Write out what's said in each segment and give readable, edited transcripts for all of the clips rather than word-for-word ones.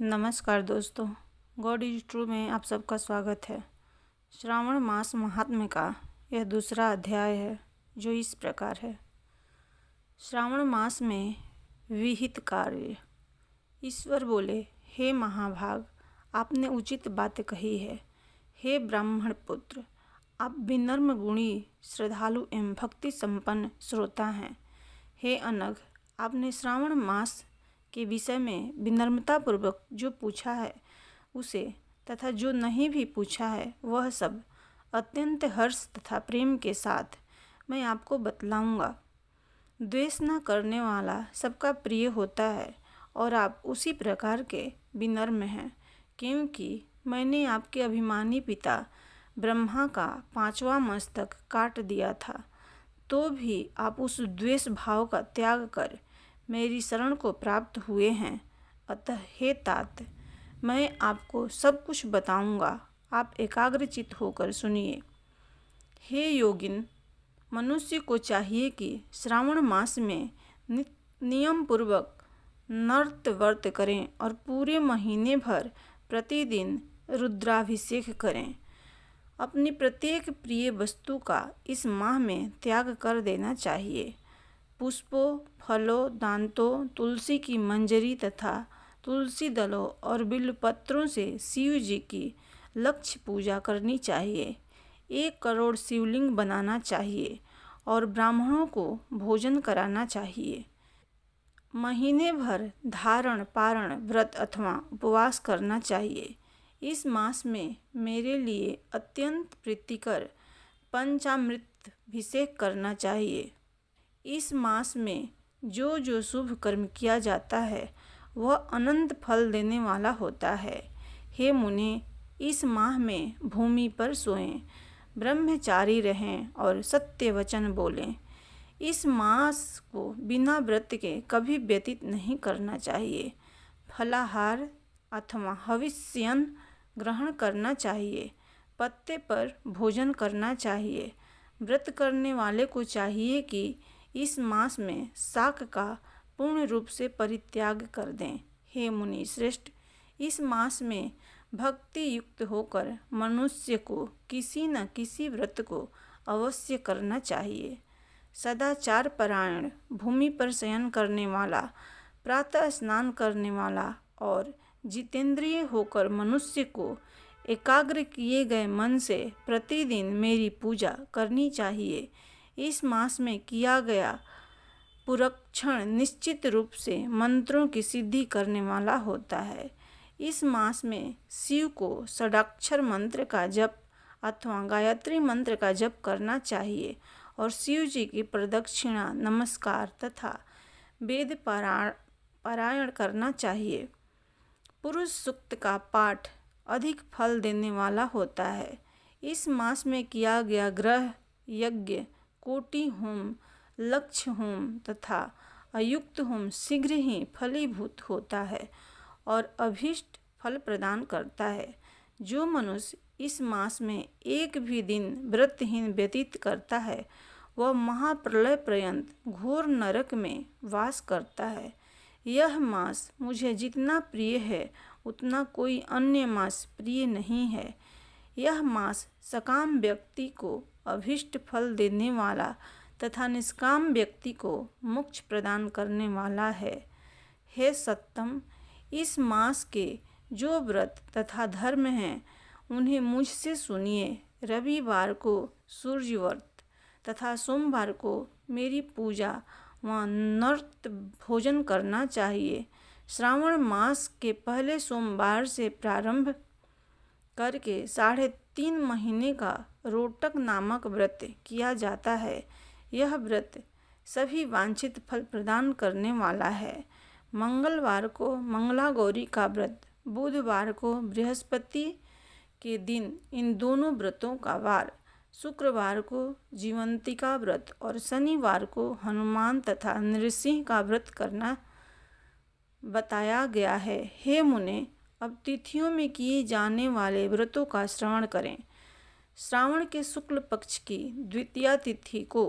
नमस्कार दोस्तों, God is true में आप सबका स्वागत है। श्रावण मास महात्म्य का यह दूसरा अध्याय है जो इस प्रकार है। श्रावण मास में विहित कार्य। ईश्वर बोले, हे महाभाग, आपने उचित बात कही है। हे ब्राह्मण पुत्र, आप विनम्र गुणी, श्रद्धालु एवं भक्ति संपन्न श्रोता हैं। हे अनघ, आपने श्रावण मास के विषय में विनम्रतापूर्वक जो पूछा है उसे तथा जो नहीं भी पूछा है वह सब अत्यंत हर्ष तथा प्रेम के साथ मैं आपको बतलाऊंगा। द्वेष न करने वाला सबका प्रिय होता है और आप उसी प्रकार के विनम्र हैं, क्योंकि मैंने आपके अभिमानी पिता ब्रह्मा का 5वां मस्तक काट दिया था, तो भी आप उस द्वेष भाव का त्याग कर मेरी शरण को प्राप्त हुए हैं। अतः हे तात, मैं आपको सब कुछ बताऊंगा, आप एकाग्रचित्त होकर सुनिए। हे योगिन, मनुष्य को चाहिए कि श्रावण मास में नियम पूर्वक नर्त व्रत करें और पूरे महीने भर प्रतिदिन रुद्राभिषेक करें। अपनी प्रत्येक प्रिय वस्तु का इस माह में त्याग कर देना चाहिए। पुष्पों, फलों, दांतों, तुलसी की मंजरी तथा तुलसी दलों और बिल्वपत्रों से शिव जी की लक्ष्य पूजा करनी चाहिए। 1 करोड़ शिवलिंग बनाना चाहिए और ब्राह्मणों को भोजन कराना चाहिए। महीने भर धारण पारण व्रत अथवा उपवास करना चाहिए। इस मास में मेरे लिए अत्यंत प्रीतिकर पंचामृत अभिषेक करना चाहिए। इस मास में जो जो शुभ कर्म किया जाता है वह अनंत फल देने वाला होता है। हे मुनि, इस माह में भूमि पर सोएं, ब्रह्मचारी रहें और सत्य वचन बोलें। इस मास को बिना व्रत के कभी व्यतीत नहीं करना चाहिए। फलाहार अथवा हविष्यन ग्रहण करना चाहिए। पत्ते पर भोजन करना चाहिए। व्रत करने वाले को चाहिए कि इस मास में शाक का पूर्ण रूप से परित्याग कर दें। हे मुनि श्रेष्ठ, इस मास में भक्ति युक्त होकर मनुष्य को किसी न किसी व्रत को अवश्य करना चाहिए। सदाचार परायण, भूमि पर शयन करने वाला, प्रातः स्नान करने वाला और जितेंद्रिय होकर मनुष्य को एकाग्र किए गए मन से प्रतिदिन मेरी पूजा करनी चाहिए। इस मास में किया गया पुरक्षण निश्चित रूप से मंत्रों की सिद्धि करने वाला होता है। इस मास में शिव को षडाक्षर मंत्र का जप अथवा गायत्री मंत्र का जप करना चाहिए और शिव जी की प्रदक्षिणा, नमस्कार तथा वेद पारायण करना चाहिए। पुरुष सूक्त का पाठ अधिक फल देने वाला होता है। इस मास में किया गया ग्रह यज्ञ, कोटि होम, लक्ष्य होम तथा अयुक्त होम शीघ्र ही फलीभूत होता है और अभीष्ट फल प्रदान करता है। जो मनुष्य इस मास में एक भी दिन व्रतहीन व्यतीत करता है वह महाप्रलय पर्यंत घोर नरक में वास करता है। यह मास मुझे जितना प्रिय है उतना कोई अन्य मास प्रिय नहीं है। यह मास सकाम व्यक्ति को अभीष्ट फल देने वाला तथा निष्काम व्यक्ति को मोक्ष प्रदान करने वाला है। हे सत्तम, इस मास के जो व्रत तथा धर्म हैं उन्हें मुझसे सुनिए। रविवार को सूर्य व्रत तथा सोमवार को मेरी पूजा व नर्त भोजन करना चाहिए। श्रावण मास के पहले सोमवार से प्रारंभ करके 3.5 महीने का रोटक नामक व्रत किया जाता है। यह व्रत सभी वांछित फल प्रदान करने वाला है। मंगलवार को मंगला गौरी का व्रत, बुधवार को बृहस्पति के दिन इन दोनों व्रतों का वार, शुक्रवार को जीवंतिका व्रत और शनिवार को हनुमान तथा नृसिंह का व्रत करना बताया गया है। हे मुने, अब तिथियों में किए जाने वाले व्रतों का श्रवण करें। श्रावण के शुक्ल पक्ष की द्वितीया तिथि को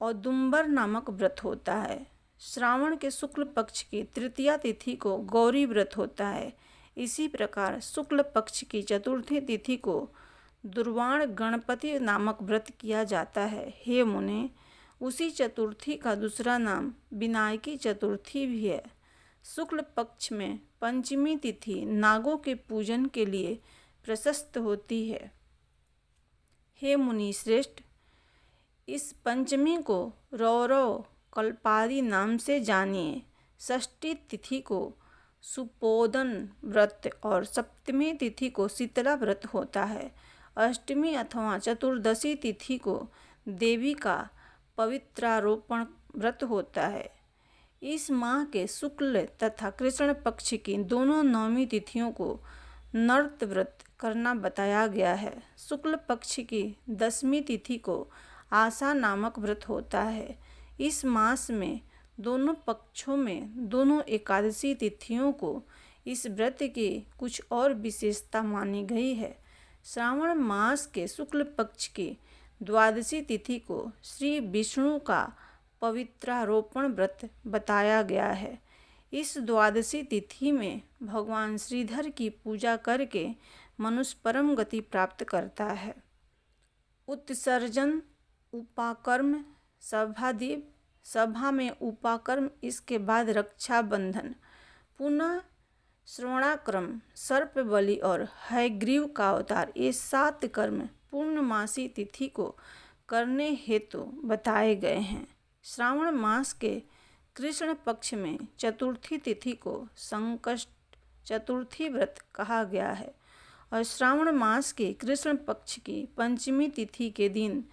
औदुंबर नामक व्रत होता है। श्रावण के शुक्ल पक्ष की तृतीया तिथि को गौरी व्रत होता है। इसी प्रकार शुक्ल पक्ष की चतुर्थी तिथि को दुर्वाण गणपति नामक व्रत किया जाता है। हे मुने, उसी चतुर्थी का दूसरा नाम विनायकी चतुर्थी भी है। शुक्ल पक्ष में पंचमी तिथि नागों के पूजन के लिए प्रशस्त होती है। हे मुनि श्रेष्ठ, इस पंचमी को रौरव कल्पादि नाम से जानिए। षष्ठी तिथि को सुपोदन व्रत और सप्तमी तिथि को शीतला व्रत होता है। अष्टमी अथवा चतुर्दशी तिथि को देवी का पवित्रारोपण व्रत होता है। इस माह के शुक्ल तथा कृष्ण पक्ष की दोनों नवमी तिथियों को नर्त व्रत करना बताया गया है। शुक्ल पक्ष की 10वीं तिथि को आशा नामक व्रत होता है। इस मास में दोनों पक्षों में दोनों एकादशी तिथियों को इस व्रत की कुछ और विशेषता मानी गई है। श्रावण मास के शुक्ल पक्ष की द्वादशी तिथि को श्री विष्णु का पवित्रारोपण व्रत बताया गया है। इस द्वादशी तिथि में भगवान श्रीधर की पूजा करके मनुष्य परम गति प्राप्त करता है। उत्सर्जन, उपाकर्म, सभादीप, सभा में उपाकर्म, इसके बाद रक्षाबंधन, पुनः श्रवणाक्रम, सर्प बलि और हयग्रीव का अवतार, ये 7 कर्म पूर्णमासी तिथि को करने हेतु बताए गए हैं। श्रावण मास के कृष्ण पक्ष में चतुर्थी तिथि को संकष्ट चतुर्थी व्रत कहा गया है और श्रावण मास के कृष्ण पक्ष की पंचमी तिथि के दिन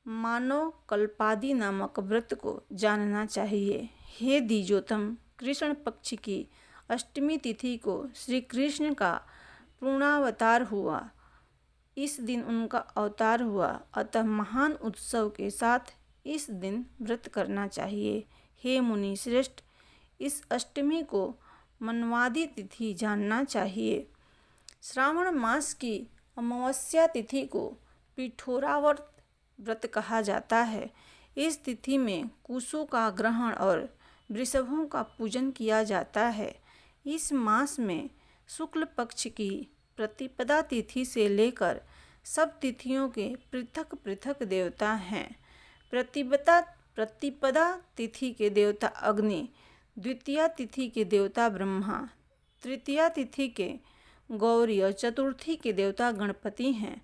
मानव कल्पादि नामक व्रत को जानना चाहिए। हे द्विजोतम, कृष्ण पक्ष की अष्टमी तिथि को श्री कृष्ण का पूर्णावतार हुआ। इस दिन उनका अवतार हुआ, अतः महान उत्सव के साथ इस दिन व्रत करना चाहिए। हे मुनि श्रेष्ठ, इस अष्टमी को मनवादी तिथि जानना चाहिए। श्रावण मास की अमावस्या तिथि को पिठोरावर्त व्रत कहा जाता है। इस तिथि में कुशों का ग्रहण और वृषभों का पूजन किया जाता है। इस मास में शुक्ल पक्ष की प्रतिपदा तिथि से लेकर सब तिथियों के पृथक पृथक देवता हैं। प्रतिपदा तिथि के देवता अग्नि, द्वितीया तिथि के देवता ब्रह्मा, तृतीया तिथि के गौरी और चतुर्थी के देवता गणपति हैं।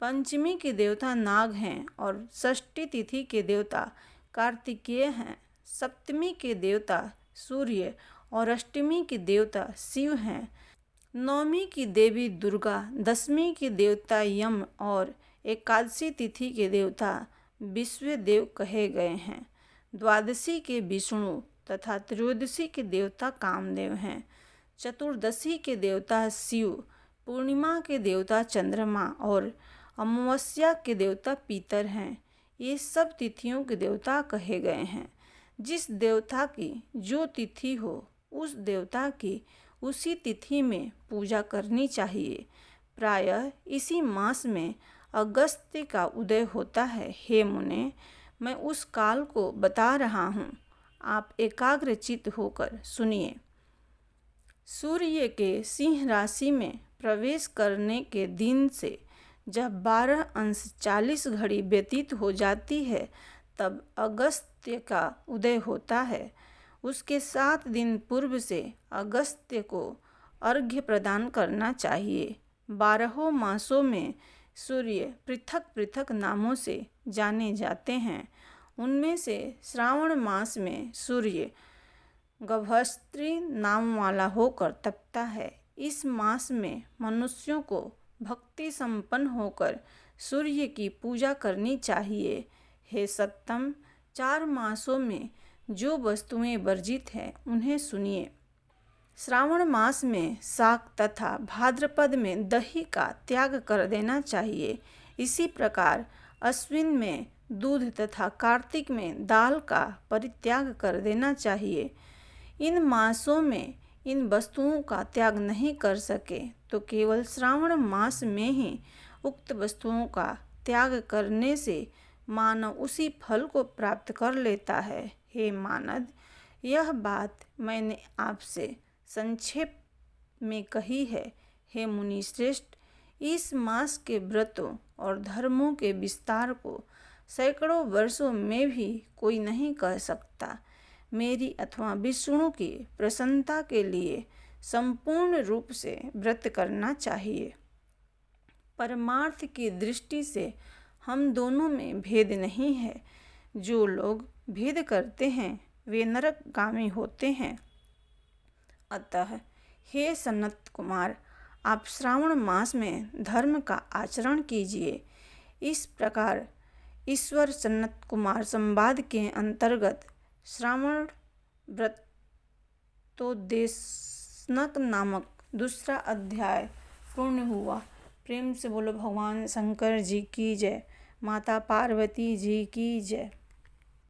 पंचमी के देवता नाग हैं और षष्ठी तिथि के देवता कार्तिकेय हैं। सप्तमी के देवता सूर्य और अष्टमी के देवता शिव हैं। नवमी की देवी दुर्गा, 10वीं के देवता यम और एकादशी तिथि के देवता विश्वदेव कहे गए हैं। द्वादशी के विष्णु तथा त्रयोदशी के देवता कामदेव हैं। चतुर्दशी के देवता शिव, पूर्णिमा के देवता चंद्रमा और अमावस्या के देवता पीतर हैं। ये सब तिथियों के देवता कहे गए हैं। जिस देवता की जो तिथि हो, उस देवता की उसी तिथि में पूजा करनी चाहिए। प्रायः इसी मास में अगस्त्य का उदय होता है। हे मुने, मैं उस काल को बता रहा हूँ, आप एकाग्रचित्त होकर सुनिए। सूर्य के सिंह राशि में प्रवेश करने के दिन से जब 12:40 घड़ी व्यतीत हो जाती है, तब अगस्त्य का उदय होता है। उसके 7 दिन पूर्व से अगस्त्य को अर्घ्य प्रदान करना चाहिए। 12 मासों में सूर्य पृथक पृथक नामों से जाने जाते हैं। उनमें से श्रावण मास में सूर्य गभस्त्री नाम वाला होकर तपता है। इस मास में मनुष्यों को भक्ति संपन्न होकर सूर्य की पूजा करनी चाहिए। हे सत्तम, 4 मासों में जो वस्तुएं वर्जित हैं उन्हें सुनिए। श्रावण मास में शाक तथा भाद्रपद में दही का त्याग कर देना चाहिए। इसी प्रकार अश्विन में दूध तथा कार्तिक में दाल का परित्याग कर देना चाहिए। इन मासों में इन वस्तुओं का त्याग नहीं कर सके तो केवल श्रावण मास में ही उक्त वस्तुओं का त्याग करने से मानव उसी फल को प्राप्त कर लेता है। हे मानद, यह बात मैंने आपसे संक्षेप में कही है। हे मुनिश्रेष्ठ, इस मास के व्रतों और धर्मों के विस्तार को सैकड़ों वर्षों में भी कोई नहीं कह सकता। मेरी अथवा विष्णु की प्रसन्नता के लिए संपूर्ण रूप से व्रत करना चाहिए। परमार्थ की दृष्टि से हम दोनों में भेद नहीं है। जो लोग भेद करते हैं वे नरकगामी होते हैं। अतः हे सनत कुमार, आप श्रावण मास में धर्म का आचरण कीजिए। इस प्रकार ईश्वर सनत कुमार संवाद के अंतर्गत श्रावण व्रतोद्देशनक नामक दूसरा अध्याय पूर्ण हुआ। प्रेम से बोलो भगवान शंकर जी की जय, माता पार्वती जी की जय।